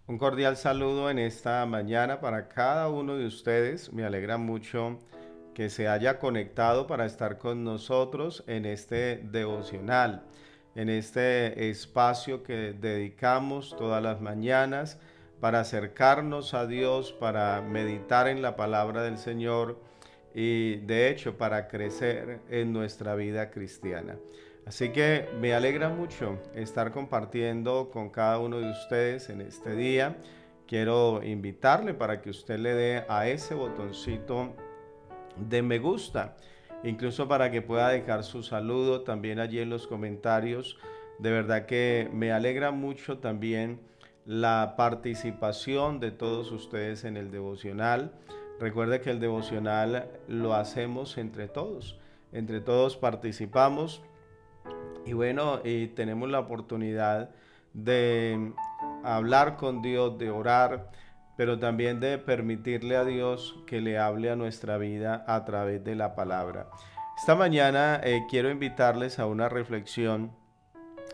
Un cordial saludo en esta mañana para cada uno de ustedes. Me alegra mucho que se haya conectado para estar con nosotros en este devocional, en este espacio que dedicamos todas las mañanas para acercarnos a Dios, para meditar en la palabra del Señor y de hecho para crecer en nuestra vida cristiana. Así que me alegra mucho estar compartiendo con cada uno de ustedes en este día. Quiero invitarle para que usted le dé a ese botoncito de me gusta, incluso para que pueda dejar su saludo también allí en los comentarios. De verdad que me alegra mucho también la participación de todos ustedes en el devocional. Recuerde que el devocional lo hacemos entre todos participamos y bueno, y tenemos la oportunidad de hablar con Dios, de orar, pero también de permitirle a Dios que le hable a nuestra vida a través de la palabra. Esta mañana quiero invitarles a una reflexión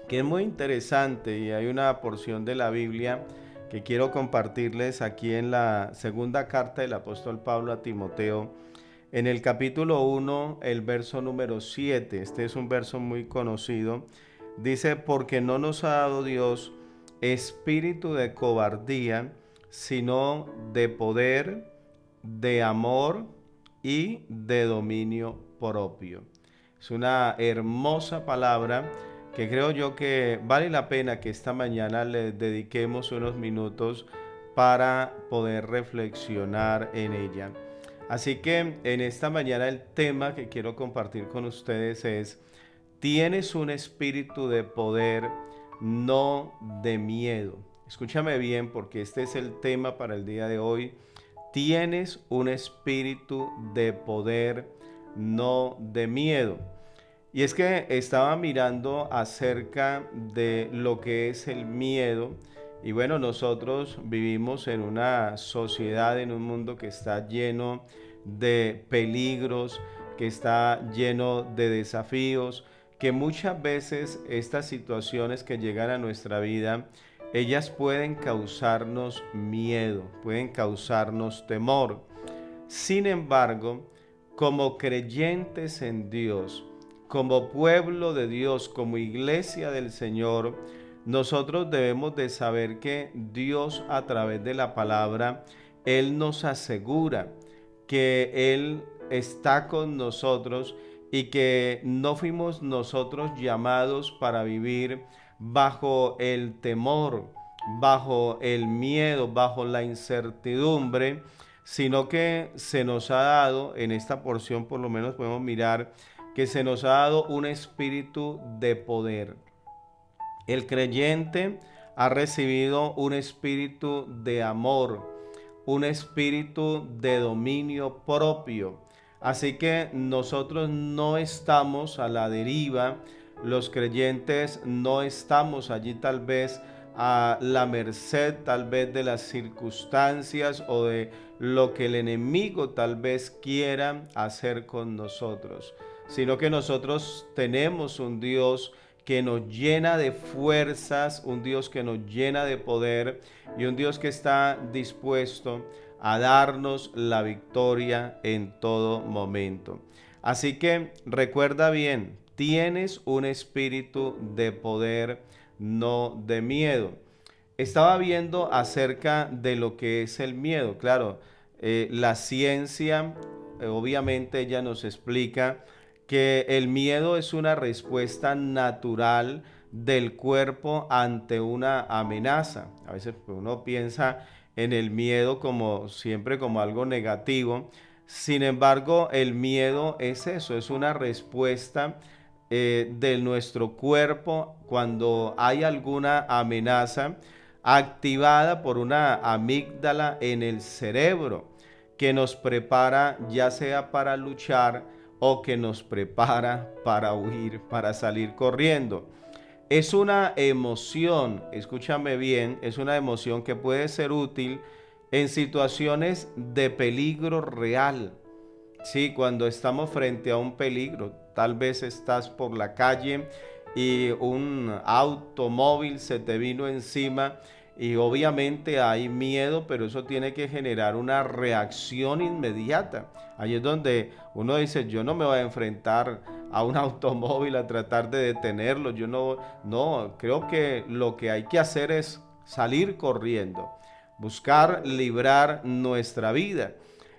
que es muy interesante y hay una porción de la Biblia que quiero compartirles aquí en la segunda carta del apóstol Pablo a Timoteo en el capítulo 1, el verso número 7. Este es un verso muy conocido. Dice, porque no nos ha dado Dios espíritu de cobardía, sino de poder, de amor y de dominio propio. Es una hermosa palabra que creo yo que vale la pena que esta mañana le dediquemos unos minutos para poder reflexionar en ella. Así que en esta mañana el tema que quiero compartir con ustedes es, tienes un espíritu de poder, no de miedo. Escúchame bien porque este es el tema para el día de hoy. Tienes un espíritu de poder, no de miedo. Y es que estaba mirando acerca de lo que es el miedo. Y bueno, nosotros vivimos en una sociedad, en un mundo que está lleno de peligros, que está lleno de desafíos, que muchas veces estas situaciones que llegan a nuestra vida, ellas pueden causarnos miedo, pueden causarnos temor. Sin embargo, como creyentes en Dios, como pueblo de Dios, como iglesia del Señor, nosotros debemos de saber que Dios a través de la palabra, Él nos asegura que Él está con nosotros y que no fuimos nosotros llamados para vivir bajo el temor, bajo el miedo, bajo la incertidumbre, sino que se nos ha dado, en esta porción por lo menos podemos mirar, que se nos ha dado un espíritu de poder. El creyente ha recibido un espíritu de amor, un espíritu de dominio propio. Así que nosotros no estamos a la deriva, los creyentes no estamos allí tal vez a la merced tal vez de las circunstancias o de lo que el enemigo tal vez quiera hacer con nosotros, sino que nosotros tenemos un Dios que nos llena de fuerzas, un Dios que nos llena de poder y un Dios que está dispuesto a darnos la victoria en todo momento. Así que recuerda bien, tienes un espíritu de poder, no de miedo. Estaba viendo acerca de lo que es el miedo. Claro, la ciencia, obviamente ella nos explica que el miedo es una respuesta natural del cuerpo ante una amenaza. A veces pues, uno piensa en el miedo como siempre como algo negativo. Sin embargo, el miedo es eso, es una respuesta de nuestro cuerpo cuando hay alguna amenaza activada por una amígdala en el cerebro que nos prepara ya sea para luchar o que nos prepara para huir, para salir corriendo. Es una emoción, escúchame bien, es una emoción que puede ser útil en situaciones de peligro real. Sí, cuando estamos frente a un peligro, tal vez estás por la calle y un automóvil se te vino encima y obviamente hay miedo, pero eso tiene que generar una reacción inmediata. Ahí es donde uno dice, yo no me voy a enfrentar a un automóvil a tratar de detenerlo. Yo no, creo que lo que hay que hacer es salir corriendo, buscar librar nuestra vida.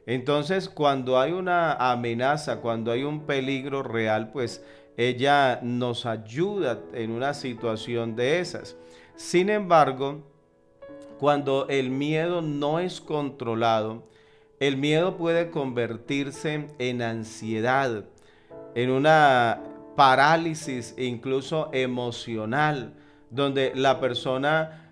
Entonces, cuando hay una amenaza, cuando hay un peligro real, pues ella nos ayuda en una situación de esas. Sin embargo, cuando el miedo no es controlado, el miedo puede convertirse en ansiedad, en una parálisis incluso emocional, donde la persona,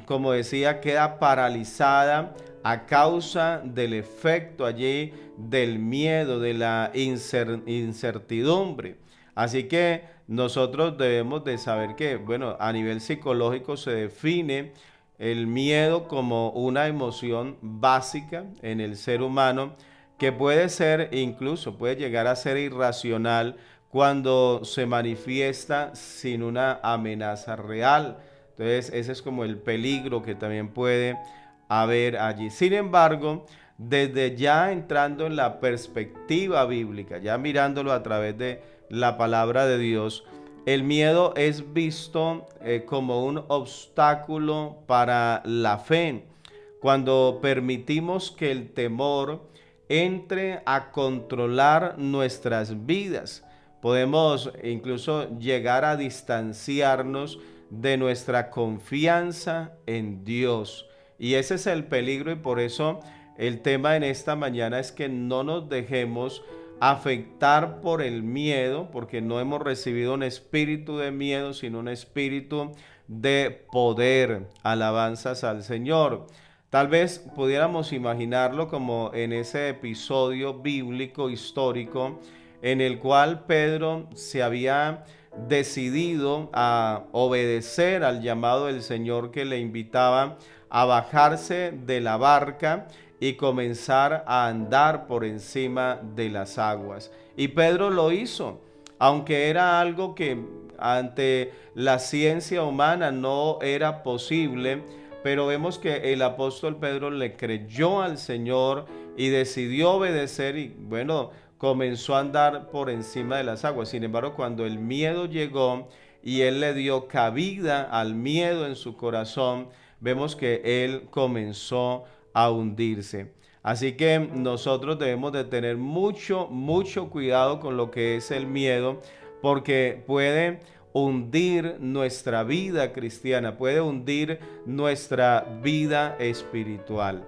como decía, queda paralizada a causa del efecto allí del miedo, de la incertidumbre. Así que nosotros debemos de saber que, bueno, a nivel psicológico se define el miedo como una emoción básica en el ser humano que puede ser, incluso puede llegar a ser irracional cuando se manifiesta sin una amenaza real. Entonces, ese es como el peligro que también puede haber allí. Sin embargo, desde ya entrando en la perspectiva bíblica, ya mirándolo a través de la palabra de Dios, el miedo es visto como un obstáculo para la fe. Cuando permitimos que el temor entre a controlar nuestras vidas, podemos incluso llegar a distanciarnos de nuestra confianza en Dios. Y ese es el peligro, y por eso el tema en esta mañana es que no nos dejemos afectar por el miedo, porque no hemos recibido un espíritu de miedo, sino un espíritu de poder. Alabanzas al Señor. Tal vez pudiéramos imaginarlo como en ese episodio bíblico histórico en el cual Pedro se había decidido a obedecer al llamado del Señor, que le invitaba a bajarse de la barca y comenzar a andar por encima de las aguas. Y Pedro lo hizo, aunque era algo que ante la ciencia humana no era posible, pero vemos que el apóstol Pedro le creyó al Señor y decidió obedecer, y bueno, comenzó a andar por encima de las aguas. Sin embargo, cuando el miedo llegó y él le dio cabida al miedo en su corazón, vemos que él comenzó a hundirse. Así que nosotros debemos de tener mucho cuidado con lo que es el miedo, porque puede hundir nuestra vida cristiana, puede hundir nuestra vida espiritual.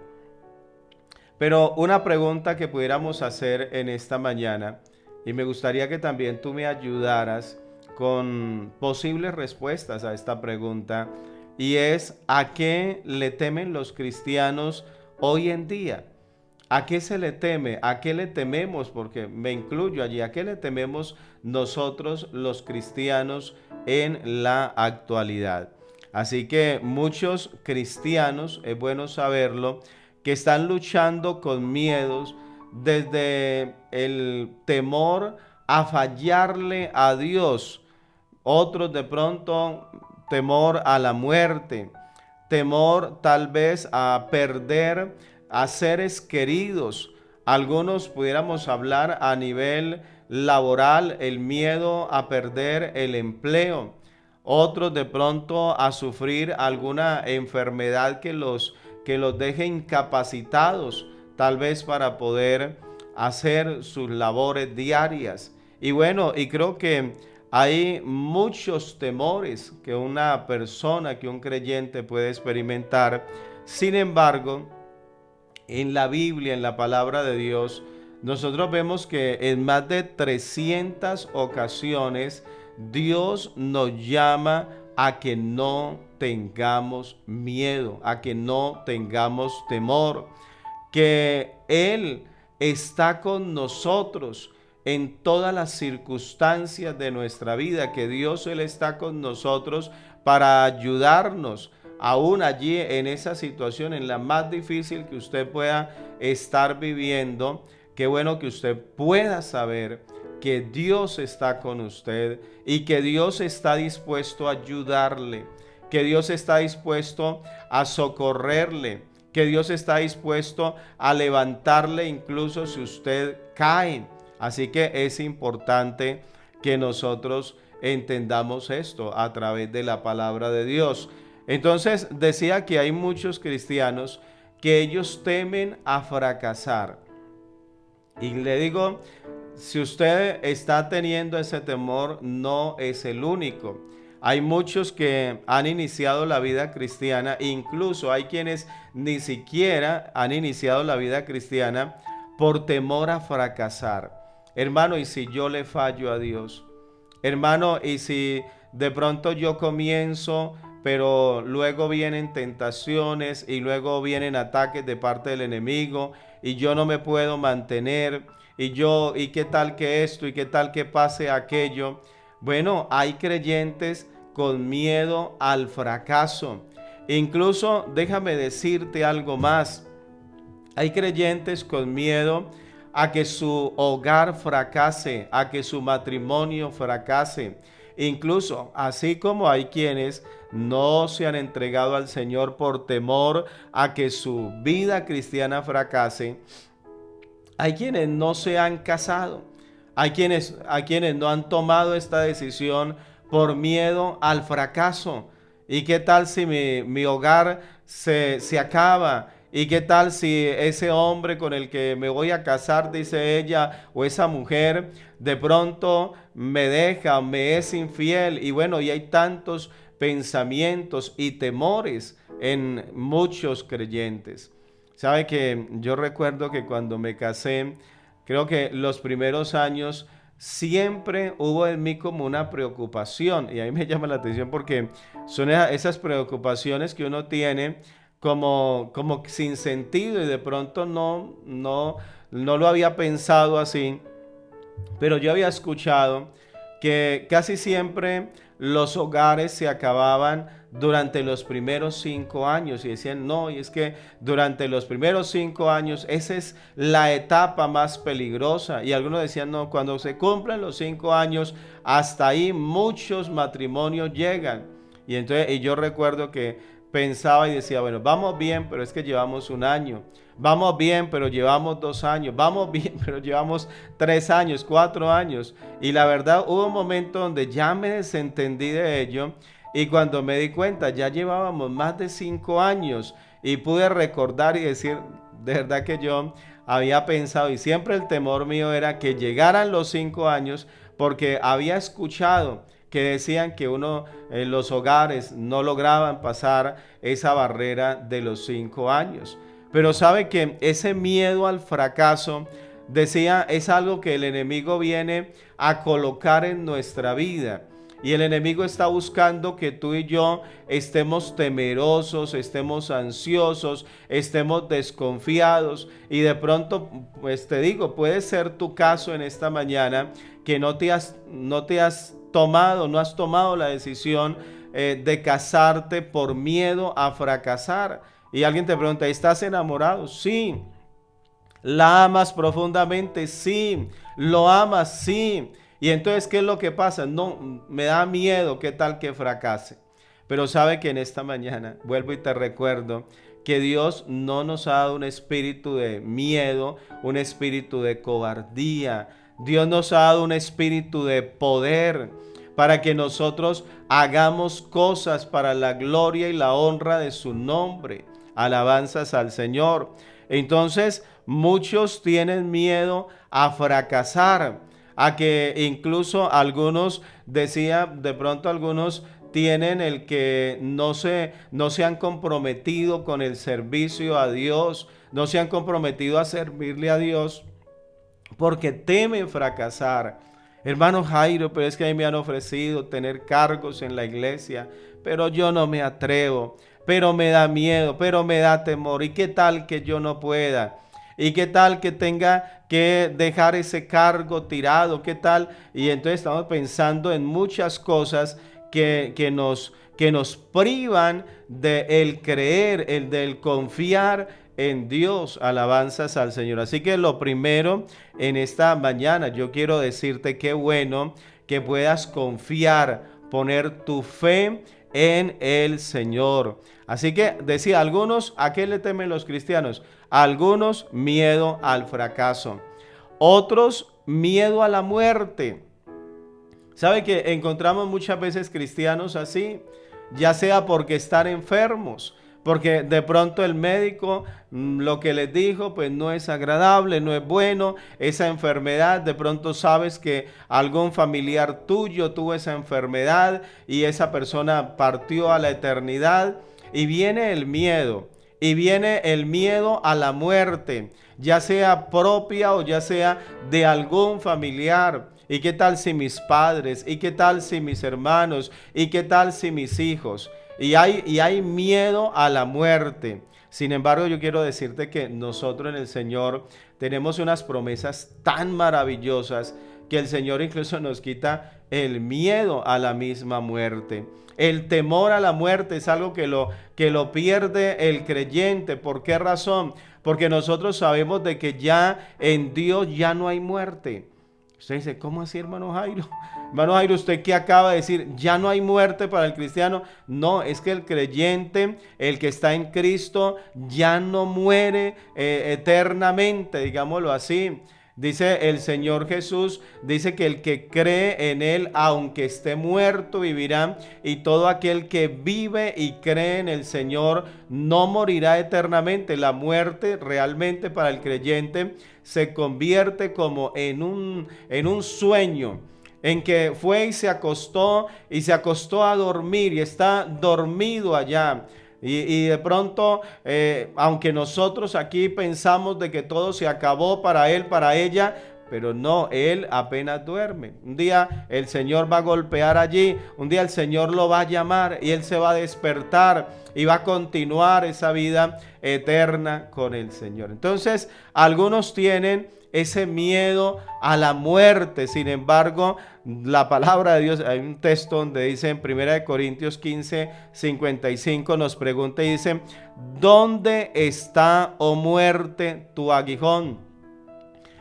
Pero una pregunta que pudiéramos hacer en esta mañana, y me gustaría que también tú me ayudaras con posibles respuestas a esta pregunta, y es: ¿a qué le temen los cristianos hoy en día? ¿A qué se le teme? ¿A qué le tememos? Porque me incluyo allí. ¿A qué le tememos nosotros los cristianos en la actualidad? Así que muchos cristianos, es bueno saberlo, que están luchando con miedos desde el temor a fallarle a Dios. Otros de pronto temor a la muerte, temor tal vez a perder a seres queridos. Algunos pudiéramos hablar a nivel laboral, el miedo a perder el empleo. Otros de pronto a sufrir alguna enfermedad que los deje incapacitados, tal vez para poder hacer sus labores diarias. Y bueno, y creo que hay muchos temores que una persona, que un creyente puede experimentar. Sin embargo, en la Biblia, en la palabra de Dios, nosotros vemos que en más de 300 ocasiones Dios nos llama a que no tengamos miedo, a que no tengamos temor, que Él está con nosotros en todas las circunstancias de nuestra vida, que Dios Él está con nosotros para ayudarnos aún allí en esa situación, en la más difícil que usted pueda estar viviendo. Qué bueno que usted pueda saber que Dios está con usted y que Dios está dispuesto a ayudarle, que Dios está dispuesto a socorrerle, que Dios está dispuesto a levantarle incluso si usted cae. Así que es importante que nosotros entendamos esto a través de la palabra de Dios. Entonces decía que hay muchos cristianos que ellos temen a fracasar. Y le digo, si usted está teniendo ese temor, no es el único. Hay muchos que han iniciado la vida cristiana, incluso hay quienes ni siquiera han iniciado la vida cristiana por temor a fracasar. Hermano, ¿y si yo le fallo a Dios? Hermano, ¿y si de pronto yo comienzo, pero luego vienen tentaciones y luego vienen ataques de parte del enemigo y yo no me puedo mantener y qué tal que esto y qué tal que pase aquello? Bueno, hay creyentes con miedo al fracaso. Incluso déjame decirte algo más. Hay creyentes con miedo a que su hogar fracase, a que su matrimonio fracase. Incluso así como hay quienes no se han entregado al Señor por temor a que su vida cristiana fracase, hay quienes no se han casado, hay quienes no han tomado esta decisión por miedo al fracaso. ¿Y qué tal si mi hogar se acaba? ¿Y qué tal si ese hombre con el que me voy a casar, dice ella, o esa mujer, de pronto me deja, me es infiel? Y bueno, y hay tantos pensamientos y temores en muchos creyentes. Sabe que yo recuerdo que cuando me casé, creo que los primeros años siempre hubo en mí como una preocupación, y a mí me llama la atención porque son esas preocupaciones que uno tiene como sin sentido y de pronto no lo había pensado así, pero yo había escuchado que casi siempre los hogares se acababan durante los primeros 5 años, y decían, no, y es que durante los primeros 5 años esa es la etapa más peligrosa, y algunos decían, no, cuando se cumplen los 5 años, hasta ahí muchos matrimonios llegan. Y yo recuerdo que pensaba y decía, bueno, vamos bien, pero es que llevamos un año. Vamos bien, pero llevamos 2 años. Vamos bien, pero llevamos 3 años, 4 años. Y la verdad, hubo un momento donde ya me desentendí de ello. Y cuando me di cuenta, ya llevábamos más de 5 años. Y pude recordar y decir, de verdad que yo había pensado, y siempre el temor mío era que llegaran los 5 años, porque había escuchado que decían que los hogares no lograban pasar esa barrera de los 5 años. Pero sabe que ese miedo al fracaso, decía, es algo que el enemigo viene a colocar en nuestra vida. Y el enemigo está buscando que tú y yo estemos temerosos, estemos ansiosos, estemos desconfiados. Y de pronto, pues te digo, puede ser tu caso en esta mañana que no has tomado la decisión de casarte por miedo a fracasar. Y alguien te pregunta, ¿estás enamorado? Sí. ¿La amas profundamente? Sí. ¿Lo amas? Sí. Y entonces, ¿qué es lo que pasa? No, me da miedo, ¿qué tal que fracase? Pero sabe que en esta mañana, vuelvo y te recuerdo, que Dios no nos ha dado un espíritu de miedo, un espíritu de cobardía. Dios nos ha dado un espíritu de poder para que nosotros hagamos cosas para la gloria y la honra de su nombre. Alabanzas al Señor. Entonces, muchos tienen miedo a fracasar, a que incluso algunos, decía, de pronto algunos tienen el que no se han comprometido con el servicio a Dios, no se han comprometido a servirle a Dios porque temen fracasar. Hermano Jairo, pero es que a mí me han ofrecido tener cargos en la iglesia, pero yo no me atrevo, pero me da miedo, pero me da temor. ¿Y qué tal que yo no pueda? ¿Y qué tal que tenga que dejar ese cargo tirado? ¿Qué tal? Y entonces estamos pensando en muchas cosas que nos privan del creer, del confiar en Dios. Alabanzas al Señor. Así que lo primero en esta mañana, yo quiero decirte qué bueno que puedas confiar, poner tu fe en el Señor. Así que decía, algunos, ¿a qué le temen los cristianos? Algunos, miedo al fracaso. Otros, miedo a la muerte. ¿Sabe que encontramos muchas veces cristianos así? Ya sea porque están enfermos, porque de pronto el médico lo que les dijo pues no es agradable, no es bueno, esa enfermedad, de pronto sabes que algún familiar tuyo tuvo esa enfermedad y esa persona partió a la eternidad y viene el miedo. Y viene el miedo a la muerte, ya sea propia o ya sea de algún familiar. ¿Y qué tal si mis padres? ¿Y qué tal si mis hermanos? ¿Y qué tal si mis hijos? Y hay miedo a la muerte. Sin embargo, yo quiero decirte que nosotros en el Señor tenemos unas promesas tan maravillosas que el Señor incluso nos quita el miedo a la misma muerte. El temor a la muerte es algo que lo pierde el creyente. ¿Por qué razón? Porque nosotros sabemos de que ya en Dios ya no hay muerte. Usted dice, ¿cómo así, hermano Jairo? Hermano Jairo, ¿usted qué acaba de decir? ¿Ya no hay muerte para el cristiano? No, es que el creyente, el que está en Cristo, ya no muere eternamente, digámoslo así. Dice el Señor Jesús, dice que el que cree en Él, aunque esté muerto, vivirá. Y todo aquel que vive y cree en el Señor no morirá eternamente. La muerte realmente para el creyente se convierte como en un sueño, en que fue y se acostó a dormir y está dormido allá. Y de pronto, aunque nosotros aquí pensamos de que todo se acabó para él, para ella, pero no, él apenas duerme. Un día el Señor va a golpear allí, un día el Señor lo va a llamar y él se va a despertar y va a continuar esa vida eterna con el Señor. Entonces, algunos tienen ese miedo a la muerte. Sin embargo, la palabra de Dios, hay un texto donde dice en 1 Corintios 15, 55, nos pregunta y dice, ¿dónde está, oh muerte, tu aguijón?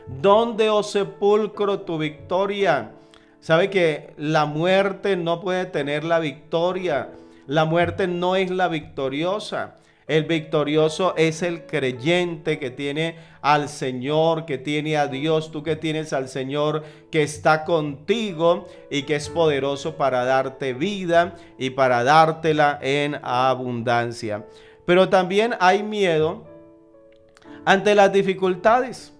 ¿Dónde, oh sepulcro, tu victoria? ¿Sabe que la muerte no puede tener la victoria? La muerte no es la victoriosa. El victorioso es el creyente que tiene al Señor, que tiene a Dios. Tú que tienes al Señor que está contigo y que es poderoso para darte vida y para dártela en abundancia. Pero también hay miedo ante las dificultades.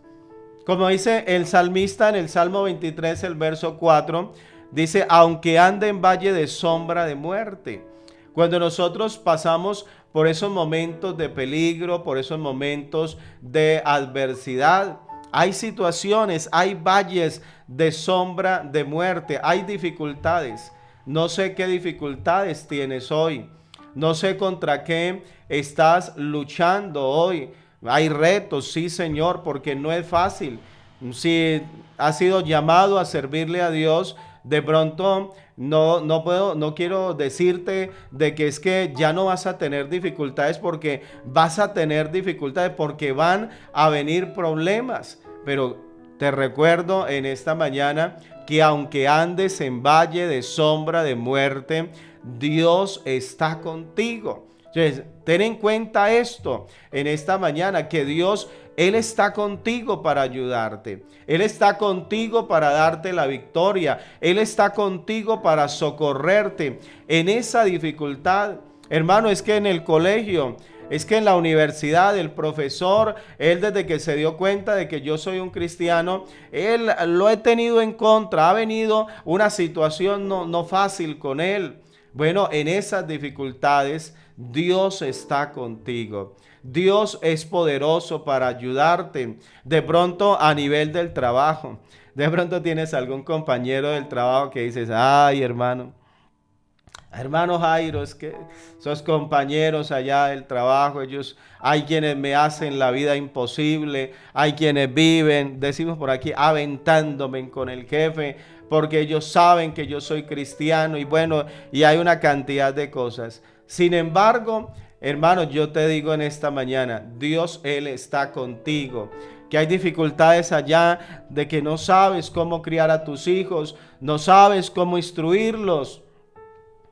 Como dice el salmista en el Salmo 23, el verso 4, dice, aunque ande en valle de sombra de muerte. Cuando nosotros pasamos por esos momentos de peligro, por esos momentos de adversidad, hay situaciones, hay valles de sombra de muerte, hay dificultades. No sé qué dificultades tienes hoy. No sé contra qué estás luchando hoy. Hay retos, sí, Señor, porque no es fácil. Si has sido llamado a servirle a Dios, de pronto no quiero decirte de que es que ya no vas a tener dificultades, porque vas a tener dificultades, porque van a venir problemas. Pero te recuerdo en esta mañana que aunque andes en valle de sombra de muerte, Dios está contigo. Entonces, ten en cuenta esto en esta mañana, que Dios, Él está contigo para ayudarte. Él está contigo para darte la victoria. Él está contigo para socorrerte en esa dificultad. Hermano, es que en el colegio, es que en la universidad, el profesor, él desde que se dio cuenta de que yo soy un cristiano, él lo he tenido en contra. Ha venido una situación no fácil con él. Bueno, en esas dificultades, Dios está contigo. Dios es poderoso para ayudarte. De pronto a nivel del trabajo. De pronto tienes algún compañero del trabajo que dices, ay, hermano Jairo, es que esos compañeros allá del trabajo, hay quienes me hacen la vida imposible, hay quienes viven, decimos por aquí, aventándome con el jefe, porque ellos saben que yo soy cristiano y bueno, y hay una cantidad de cosas. Sin embargo, hermano, yo te digo en esta mañana, Dios, Él está contigo. Que hay dificultades allá de que no sabes cómo criar a tus hijos, no sabes cómo instruirlos.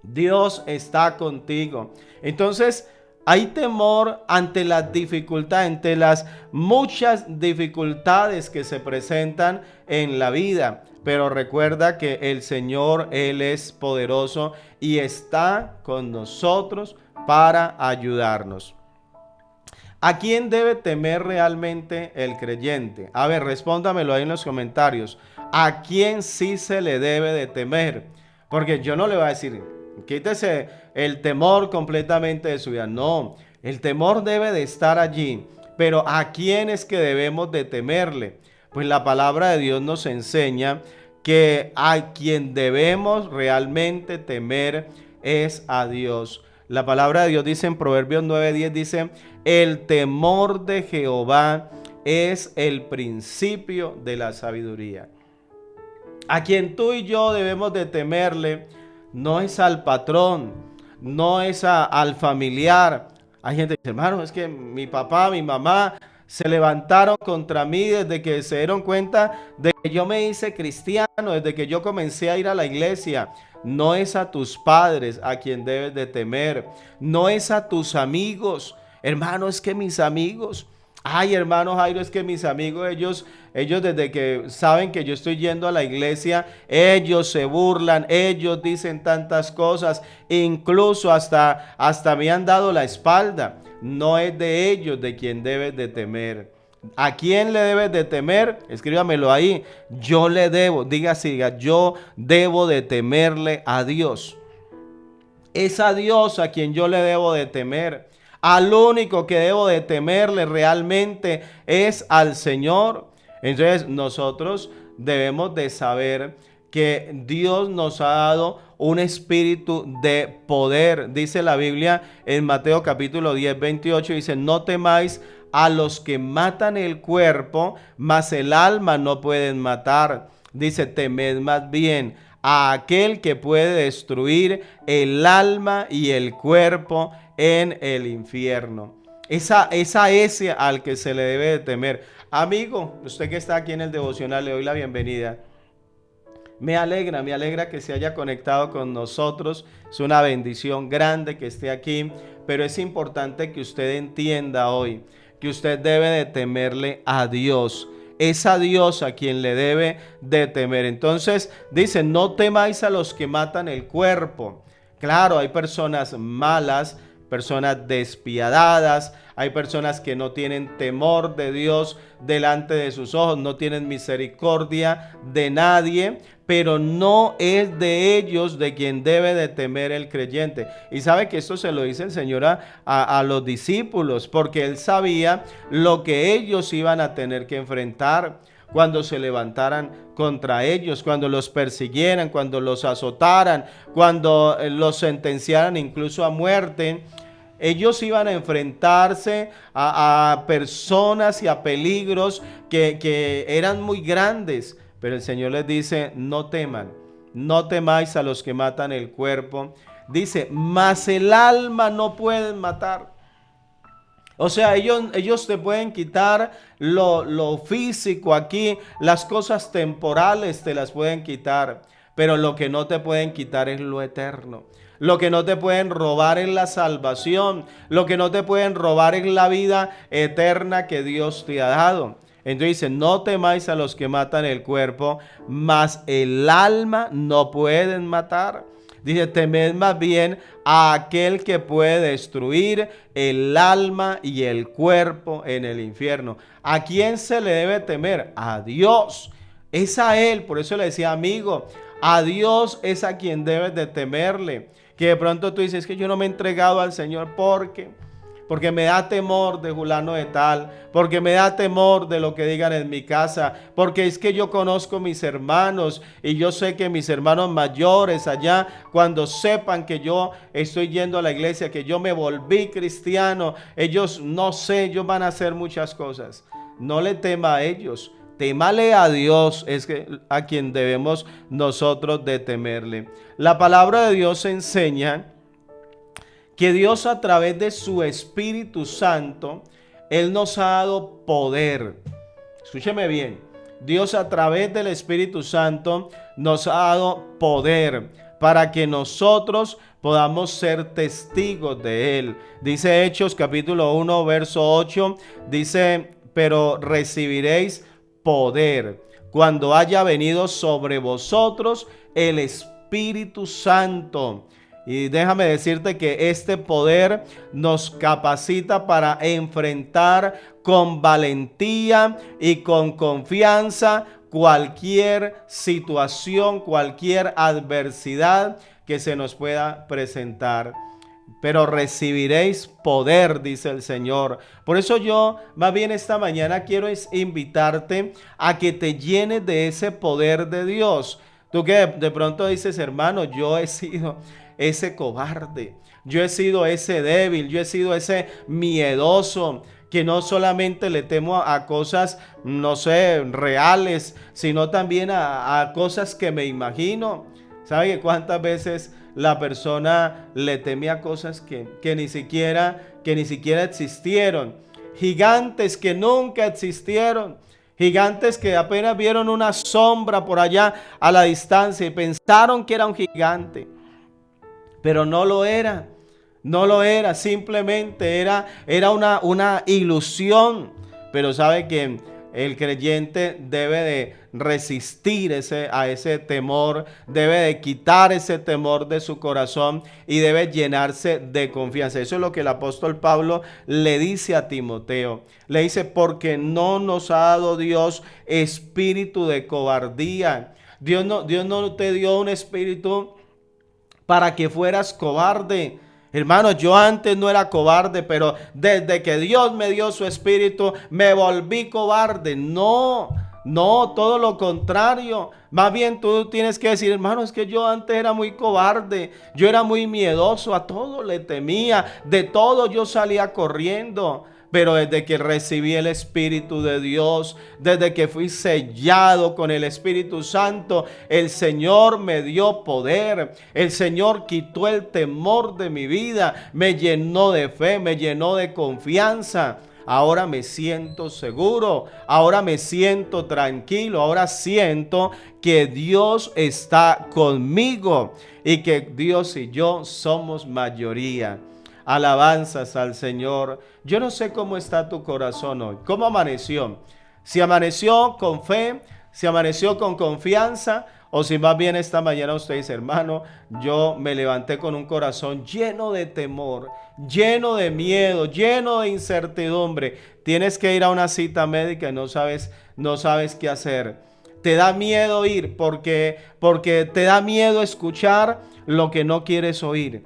Dios está contigo. Entonces, hay temor ante las dificultades, ante las muchas dificultades que se presentan en la vida. Pero recuerda que el Señor, Él es poderoso y está con nosotros para ayudarnos. ¿A quién debe temer realmente el creyente? A ver, respóndamelo ahí en los comentarios. ¿A quién sí se le debe de temer? Porque yo no le voy a decir, quítese el temor completamente de su vida. No, el temor debe de estar allí. Pero ¿a quién es que debemos de temerle? Pues la palabra de Dios nos enseña que a quien debemos realmente temer es a Dios. La palabra de Dios dice en Proverbios 9:10, dice, el temor de Jehová es el principio de la sabiduría. A quien tú y yo debemos de temerle no es al patrón, no es al familiar. Hay gente que dice, hermano, es que mi papá, mi mamá se levantaron contra mí desde que se dieron cuenta de que yo me hice cristiano, desde que yo comencé a ir a la iglesia. No es a tus padres a quien debes de temer, no es a tus amigos. Hermano, es que mis amigos, ay, hermano Jairo, es que mis amigos, ellos desde que saben que yo estoy yendo a la iglesia, ellos se burlan, ellos dicen tantas cosas, incluso hasta me han dado la espalda. No es de ellos de quien debes de temer. ¿A quién le debes de temer? Escríbamelo ahí. Yo le debo, diga así, diga, yo debo de temerle a Dios. Es a Dios a quien yo le debo de temer. Al único que debo de temerle realmente es al Señor. Entonces nosotros debemos de saber que Dios nos ha dado un espíritu de poder. Dice la Biblia en Mateo capítulo 10:28, dice, no temáis a los que matan el cuerpo, mas el alma no pueden matar. Dice, temed más bien a aquel que puede destruir el alma y el cuerpo en el infierno. Esa es al que se le debe de temer. Amigo, usted que está aquí en el devocional, le doy la bienvenida. Me alegra que se haya conectado con nosotros. Es una bendición grande que esté aquí, pero es importante que usted entienda hoy que usted debe de temerle a Dios. Es a Dios a quien le debe de temer. Entonces dice, no temáis a los que matan el cuerpo. Claro, hay personas malas, personas despiadadas, hay personas que no tienen temor de Dios delante de sus ojos, no tienen misericordia de nadie, pero no es de ellos de quien debe de temer el creyente. Y sabe que esto se lo dice el Señor a los discípulos, porque Él sabía lo que ellos iban a tener que enfrentar cuando se levantaran contra ellos, cuando los persiguieran, cuando los azotaran, cuando los sentenciaran incluso a muerte. Ellos iban a enfrentarse a personas y a peligros que eran muy grandes. Pero el Señor les dice, no teman, no temáis a los que matan el cuerpo. Dice, mas el alma no pueden matar. O sea, ellos te pueden quitar lo físico aquí, las cosas temporales te las pueden quitar, pero lo que no te pueden quitar es lo eterno. Lo que no te pueden robar es la salvación. Lo que no te pueden robar es la vida eterna que Dios te ha dado. Entonces dice, no temáis a los que matan el cuerpo, mas el alma no pueden matar. Dice, temed más bien a aquel que puede destruir el alma y el cuerpo en el infierno. ¿A quién se le debe temer? A Dios. Es a Él. Por eso le decía, amigo, a Dios es a quien debes de temerle. Que de pronto tú dices, que yo no me he entregado al Señor porque me da temor de fulano de tal, porque me da temor de lo que digan en mi casa, porque es que yo conozco mis hermanos y yo sé que mis hermanos mayores allá, cuando sepan que yo estoy yendo a la iglesia, que yo me volví cristiano, ellos no sé, ellos van a hacer muchas cosas. No le tema a ellos. Témale a Dios, es que a quien debemos nosotros de temerle. La palabra de Dios enseña que Dios a través de su Espíritu Santo, Él nos ha dado poder. Escúcheme bien, Dios a través del Espíritu Santo nos ha dado poder para que nosotros podamos ser testigos de Él. Dice Hechos capítulo 1, verso 8, dice, pero recibiréis poder cuando haya venido sobre vosotros el Espíritu Santo. Y déjame decirte que este poder nos capacita para enfrentar con valentía y con confianza cualquier situación, cualquier adversidad que se nos pueda presentar. Pero recibiréis poder, dice el Señor. Por eso yo, más bien esta mañana, quiero invitarte a que te llenes de ese poder de Dios. Tú que de pronto dices, hermano, yo he sido ese cobarde, yo he sido ese débil, yo he sido ese miedoso, que no solamente le temo a cosas, no sé, reales, sino también a cosas que me imagino. ¿Sabe cuántas veces la persona le teme a cosas que ni siquiera existieron? Gigantes que nunca existieron. Gigantes que apenas vieron una sombra por allá a la distancia y pensaron que era un gigante. Pero no lo era. No lo era, simplemente era una ilusión. Pero sabe que el creyente debe de resistir a ese temor, debe de quitar ese temor de su corazón y debe llenarse de confianza. Eso es lo que el apóstol Pablo le dice a Timoteo. Le dice, porque no nos ha dado Dios espíritu de cobardía. Dios no te dio un espíritu para que fueras cobarde. Hermano, yo antes no era cobarde, pero desde que Dios me dio su espíritu, me volví cobarde. No, todo lo contrario. Más bien tú tienes que decir, hermano, es que yo antes era muy cobarde, yo era muy miedoso, a todo le temía, de todo yo salía corriendo. Pero desde que recibí el Espíritu de Dios, desde que fui sellado con el Espíritu Santo, el Señor me dio poder. El Señor quitó el temor de mi vida, me llenó de fe, me llenó de confianza. Ahora me siento seguro, ahora me siento tranquilo, ahora siento que Dios está conmigo y que Dios y yo somos mayoría. Alabanzas al Señor. Yo no sé cómo está tu corazón hoy. ¿Cómo amaneció? Si amaneció con fe, si amaneció con confianza, o si más bien esta mañana usted dice, hermano, yo me levanté con un corazón lleno de temor, lleno de miedo, lleno de incertidumbre. Tienes que ir a una cita médica y no sabes qué hacer. Te da miedo ir porque te da miedo escuchar lo que no quieres oír.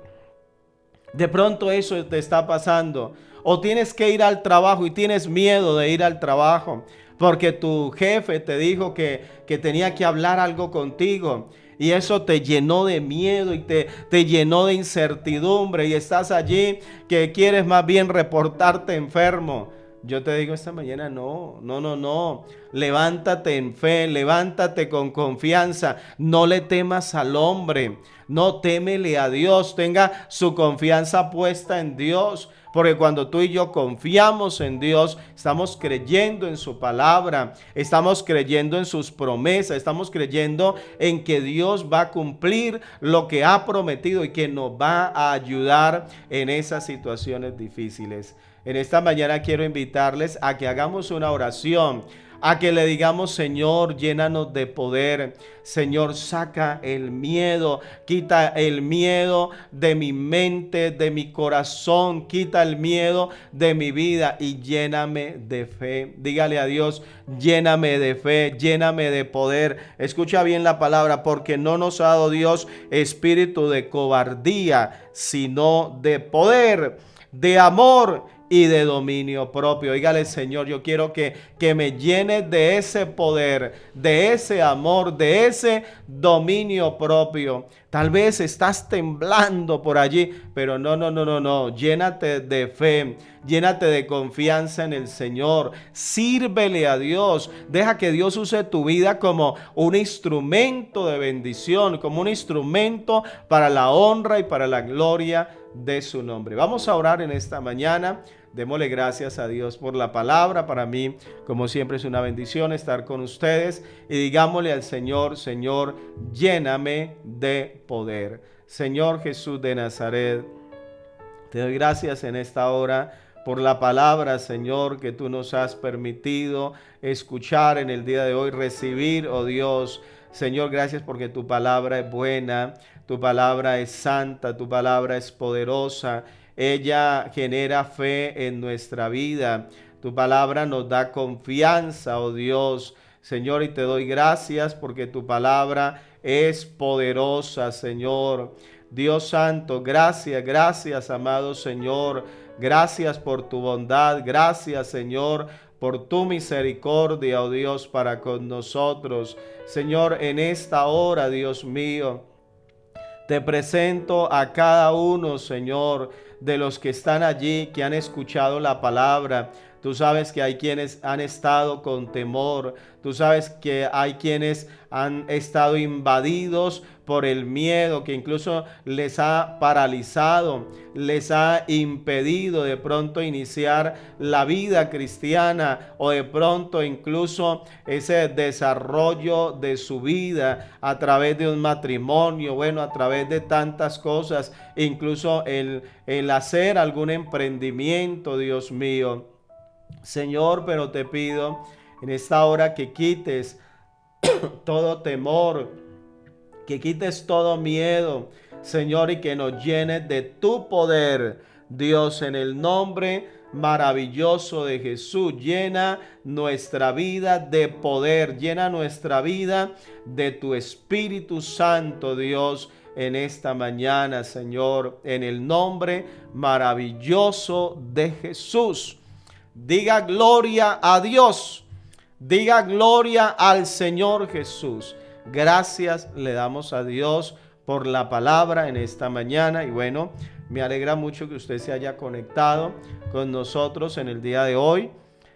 De pronto eso te está pasando. O tienes que ir al trabajo y tienes miedo de ir al trabajo porque tu jefe te dijo que tenía que hablar algo contigo. Y eso te llenó de miedo y te llenó de incertidumbre. Y estás allí que quieres más bien reportarte enfermo. Yo te digo esta mañana, no. Levántate en fe, levántate con confianza. No le temas al hombre, no témele a Dios. Tenga su confianza puesta en Dios. Porque cuando tú y yo confiamos en Dios, estamos creyendo en su palabra, estamos creyendo en sus promesas, estamos creyendo en que Dios va a cumplir lo que ha prometido y que nos va a ayudar en esas situaciones difíciles. En esta mañana quiero invitarles a que hagamos una oración, a que le digamos, Señor, llénanos de poder. Señor, saca el miedo, quita el miedo de mi mente, de mi corazón, quita el miedo de mi vida y lléname de fe. Dígale a Dios, lléname de fe, lléname de poder. Escucha bien la palabra, porque no nos ha dado Dios espíritu de cobardía, sino de poder, de amor y de dominio propio. Dígale, Señor, yo quiero que me llenes de ese poder, de ese amor, de ese dominio propio. Tal vez estás temblando por allí, pero no. Llénate de fe, llénate de confianza en el Señor. Sírvele a Dios. Deja que Dios use tu vida como un instrumento de bendición, como un instrumento para la honra y para la gloria de su nombre. Vamos a orar en esta mañana. Démosle gracias a Dios por la palabra. Para mí, como siempre, es una bendición estar con ustedes. Y digámosle al Señor, Señor, lléname de poder. Señor Jesús de Nazaret, te doy gracias en esta hora por la palabra, Señor, que tú nos has permitido escuchar en el día de hoy, recibir, oh Dios. Señor, gracias porque tu palabra es buena, tu palabra es santa, tu palabra es poderosa. Ella genera fe en nuestra vida. Tu palabra nos da confianza, oh Dios. Señor, y te doy gracias porque tu palabra es poderosa, Señor. Dios santo, gracias, gracias, amado Señor. Gracias por tu bondad. Gracias, Señor, por tu misericordia, oh Dios, para con nosotros. Señor, en esta hora, Dios mío, te presento a cada uno, Señor, de los que están allí, que han escuchado la palabra. Tú sabes que hay quienes han estado con temor. Tú sabes que hay quienes han estado invadidos por el miedo, que incluso les ha paralizado, les ha impedido de pronto iniciar la vida cristiana o de pronto incluso ese desarrollo de su vida a través de un matrimonio, bueno, a través de tantas cosas, incluso el hacer algún emprendimiento, Dios mío. Señor, pero te pido en esta hora que quites todo temor, que quites todo miedo, Señor, y que nos llenes de tu poder, Dios, en el nombre maravilloso de Jesús. Llena nuestra vida de poder, llena nuestra vida de tu Espíritu Santo, Dios, en esta mañana, Señor, en el nombre maravilloso de Jesús. Diga gloria a Dios. Diga gloria al Señor Jesús. Gracias le damos a Dios por la palabra en esta mañana. Y bueno, me alegra mucho que usted se haya conectado con nosotros en el día de hoy.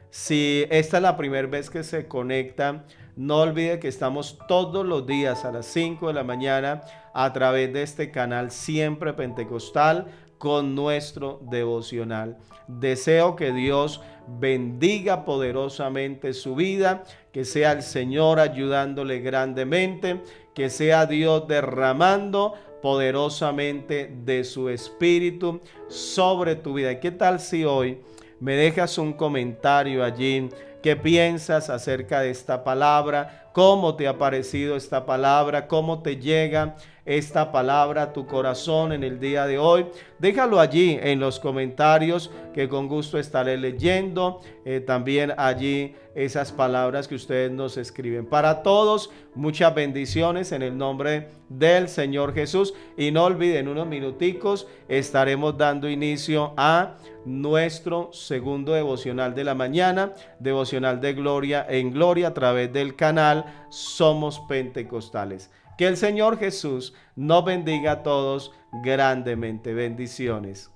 Si esta es la primera vez que se conecta, no olvide que estamos todos los días a las 5 de la mañana a través de este canal Siempre Pentecostal con nuestro devocional. Deseo que Dios bendiga poderosamente su vida, que sea el Señor ayudándole grandemente, que sea Dios derramando poderosamente de su espíritu sobre tu vida. ¿Y qué tal si hoy me dejas un comentario allí? ¿Qué piensas acerca de esta palabra? ¿Cómo te ha parecido esta palabra? ¿Cómo te llega esta palabra a tu corazón en el día de hoy? Déjalo allí en los comentarios, que con gusto estaré leyendo también allí esas palabras que ustedes nos escriben. Para todos, muchas bendiciones en el nombre del Señor Jesús. Y no olviden, unos minuticos estaremos dando inicio a nuestro segundo devocional de la mañana, devocional de gloria en gloria a través del canal Somos Pentecostales. Que el Señor Jesús nos bendiga a todos grandemente. Bendiciones.